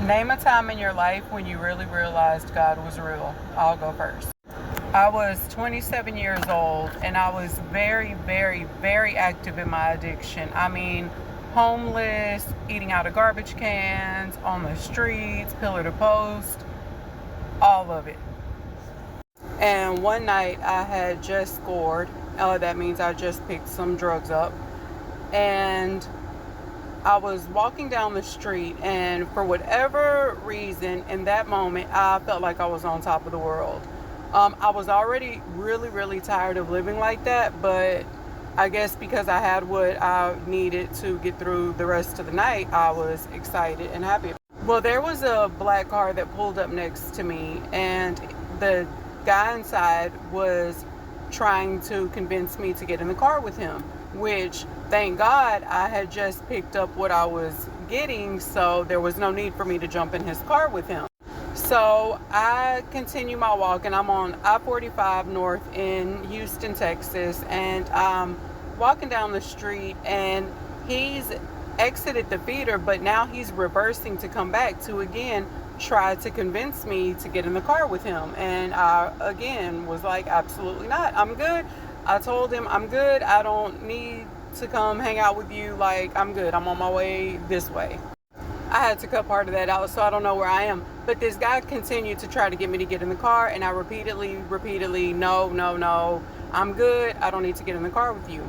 Name a time in your life when you really realized God was real. I'll go first. I was 27 years old and I was very, very, very active in my addiction. I mean, homeless, eating out of garbage cans, on the streets, pillar to post, all of it. And one night I had just scored. That means I just picked some drugs up. And I was walking down the street, and for whatever reason, in that moment, I felt like I was on top of the world. I was already really, really tired of living like that, but I guess because I had what I needed to get through the rest of the night, I was excited and happy. Well, there was a black car that pulled up next to me, and the guy inside was trying to convince me to get in the car with him, which, thank God, I had just picked up what I was getting, so there was no need for me to jump in his car with him. So I continue my walk, and I'm on I-45 North in Houston, Texas, and I'm walking down the street, and he's exited the feeder, but now he's reversing to come back to again try to convince me to get in the car with him. And I again was like, absolutely not, I'm good. I told him I'm good, I don't need to come hang out with you, like I'm good, I'm on my way this way. I had to cut part of that out, so I don't know where I am. But this guy continued to try to get me to get in the car, and I repeatedly, no, I'm good, I don't need to get in the car with you.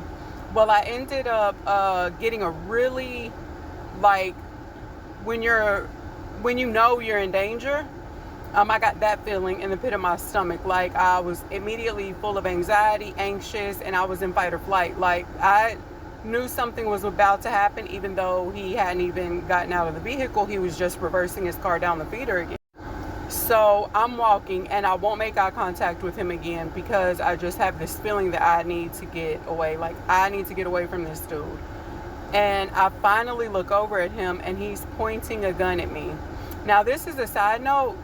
Well, I ended up getting a really, like, when you know you're in danger, I got that feeling in the pit of my stomach. Like I was immediately full of anxiety, anxious, and I was in fight or flight. Like I knew something was about to happen, even though he hadn't even gotten out of the vehicle. He was just reversing his car down the feeder again. So I'm walking, and I won't make eye contact with him again because I just have this feeling that I need to get away. Like I need to get away from this dude. And I finally look over at him, and he's pointing a gun at me. Now, this is a side note.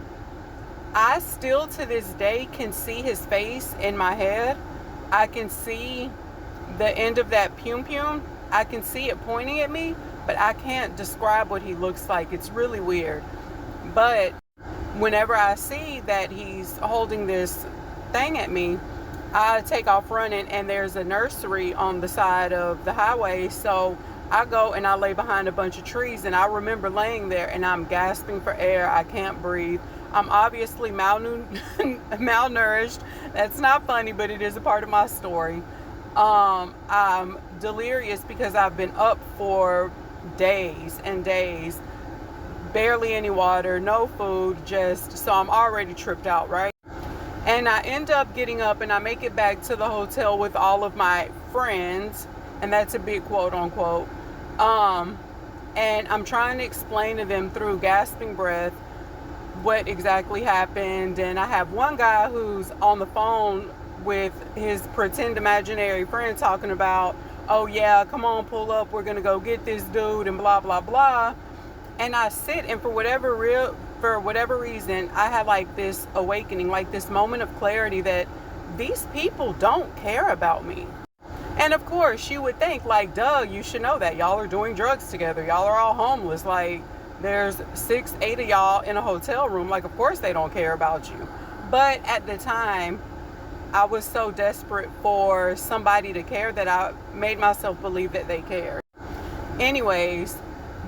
I still to this day can see his face in my head. I can see the end of that pum. I can see it pointing at me, but I can't describe what he looks like. It's really weird. But whenever I see that he's holding this thing at me, I take off running, and there's a nursery on the side of the highway. So I go and I lay behind a bunch of trees, and I remember laying there and I'm gasping for air. I can't breathe. I'm obviously malnourished. That's not funny, but it is a part of my story. I'm delirious because I've been up for days and days, barely any water, no food, so I'm already tripped out, right? And I end up getting up, and I make it back to the hotel with all of my friends, and that's a big quote unquote. And I'm trying to explain to them through gasping breath what exactly happened. And I have one guy who's on the phone with his pretend imaginary friend talking about, oh yeah, come on, pull up, we're gonna go get this dude, and blah blah blah. And I sit, and for whatever reason, I had like this awakening, like this moment of clarity that these people don't care about me. And of course, you would think, like, duh, you should know that. Y'all are doing drugs together. Y'all are all homeless. Like, there's 6, 8 of y'all in a hotel room. Like, of course they don't care about you. But at the time, I was so desperate for somebody to care that I made myself believe that they cared. Anyways,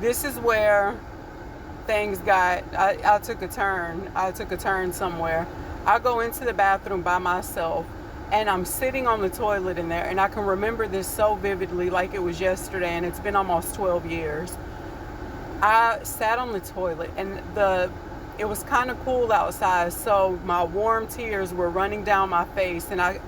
this is where things got, I took a turn. I took a turn somewhere. I go into the bathroom by myself, and I'm sitting on the toilet in there, and I can remember this so vividly, like it was yesterday, and it's been almost 12 years. I sat on the toilet, and it was kind of cool outside, so my warm tears were running down my face, and I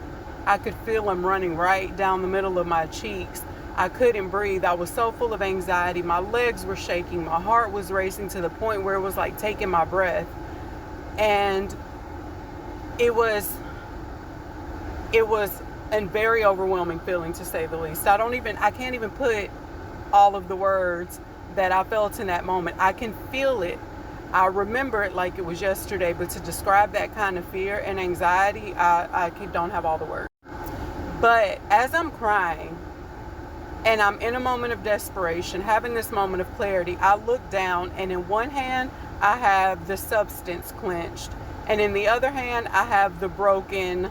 could feel them running right down the middle of my cheeks. I couldn't breathe. I was so full of anxiety. My legs were shaking. My heart was racing to the point where it was like taking my breath. And it was a very overwhelming feeling, to say the least. I can't even put all of the words that I felt in that moment. I can feel it. I remember it like it was yesterday, but to describe that kind of fear and anxiety, I don't have all the words. But as I'm crying, And I'm in a moment of desperation, having this moment of clarity. I look down, and in one hand, I have the substance clenched, and in the other hand, I have the broken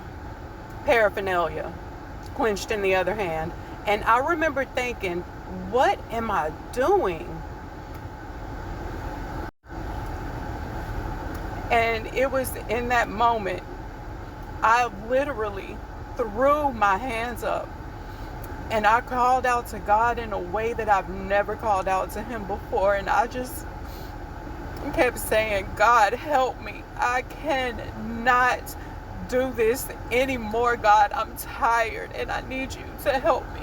paraphernalia clenched in the other hand. And I remember thinking, what am I doing? And it was in that moment, I literally threw my hands up and I called out to God in a way that I've never called out to him before. And I just kept saying, God, help me. I cannot do this anymore, God. I'm tired and I need you to help me.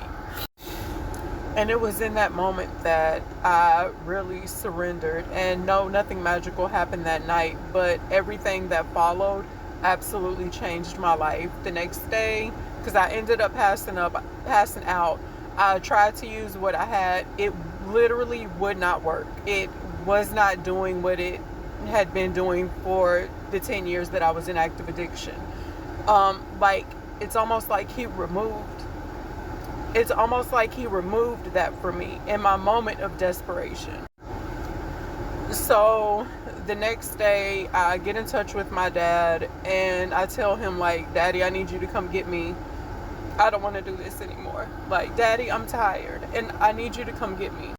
And it was in that moment that I really surrendered. And no, nothing magical happened that night, but everything that followed absolutely changed my life. The next day, because I ended up passing out, I tried to use what I had. It literally would not work. It was not doing what it had been doing for the 10 years that I was in active addiction. It's almost like he removed that from me in my moment of desperation. So the next day I get in touch with my dad and I tell him, like, Daddy, I need you to come get me. I don't want to do this anymore. Like, Daddy, I'm tired and I need you to come get me.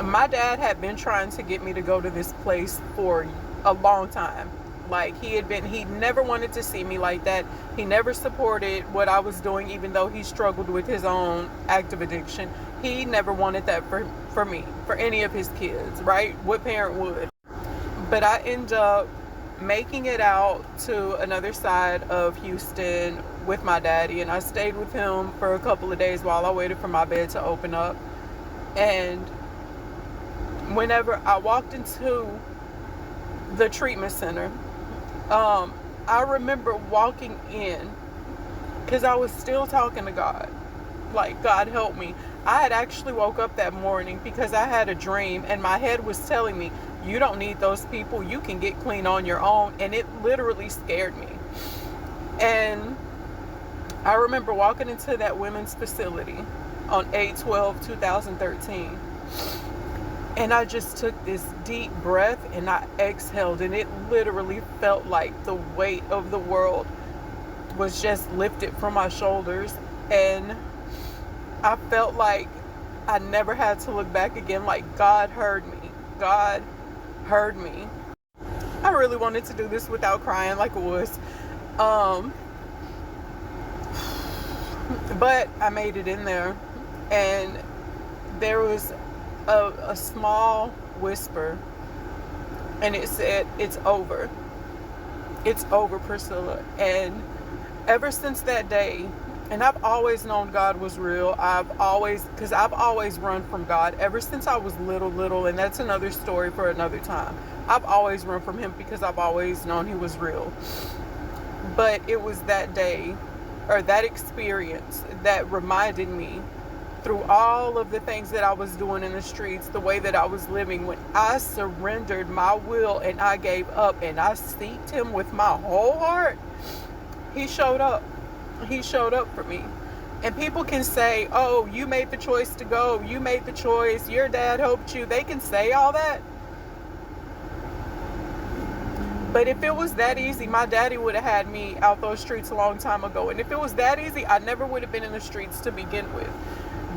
My dad had been trying to get me to go to this place for a long time. Like, he never wanted to see me like that. He never supported what I was doing, even though he struggled with his own active addiction. He never wanted that for me, for any of his kids, right? What parent would? But I end up making it out to another side of Houston with my daddy, and I stayed with him for a couple of days while I waited for my bed to open up. And whenever I walked into the treatment center, I remember walking in because I was still talking to God, like, God, help me. I had actually woke up that morning because I had a dream and my head was telling me, you don't need those people, you can get clean on your own. And it literally scared me. And I remember walking into that women's facility on 8/12/2013, and I just took this deep breath and I exhaled, and it literally felt like the weight of the world was just lifted from my shoulders. And I felt like I never had to look back again. Like, God heard me. God heard me. I really wanted to do this without crying like a wuss. But I made it in there, and there was a small whisper, and it said, it's over. It's over, Priscilla. And ever since that day, and I've always known God was real. Because I've always run from God ever since I was little, and that's another story for another time. I've always run from him because I've always known he was real. But it was that day, or that experience, that reminded me, through all of the things that I was doing in the streets, the way that I was living, when I surrendered my will and I gave up and I seeked him with my whole heart, he showed up. He showed up for me. And people can say, oh, you made the choice to go, you made the choice, your dad helped you. They can say all that. But if it was that easy, my daddy would have had me out those streets a long time ago. And if it was that easy, I never would have been in the streets to begin with.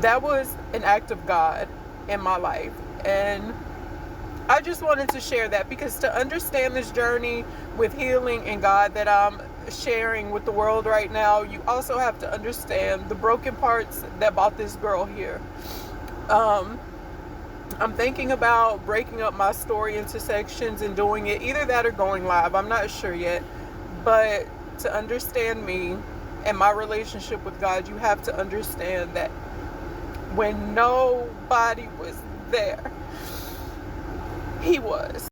That was an act of God in my life. And I just wanted to share that, because to understand this journey with healing and God that I'm sharing with the world right now, you also have to understand the broken parts that brought this girl here. I'm thinking about breaking up my story into sections and doing it, either that or going live. I'm not sure yet. But to understand me and my relationship with God, you have to understand that when nobody was there, he was.